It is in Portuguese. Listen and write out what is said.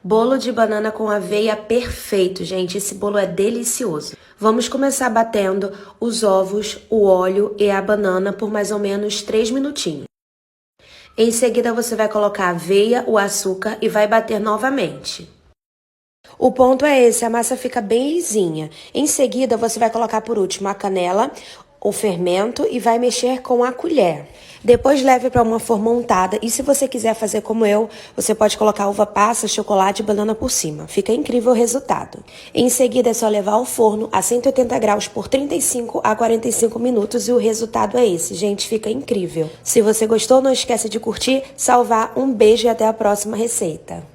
Bolo de banana com aveia perfeito, gente. Esse bolo é delicioso. Vamos começar batendo os ovos, o óleo e a banana por mais ou menos 3 minutinhos. Em seguida, você vai colocar a aveia, o açúcar e vai bater novamente. O ponto é esse, a massa fica bem lisinha. Em seguida, você vai colocar por último a canela, o fermento e vai mexer com a colher. Depois leve para uma forma untada e se você quiser fazer como eu, você pode colocar uva passa, chocolate e banana por cima. Fica incrível o resultado. Em seguida é só levar ao forno a 180 graus por 35 a 45 minutos e o resultado é esse. Gente, fica incrível. Se você gostou, não esqueça de curtir, salvar. Um beijo e até a próxima receita.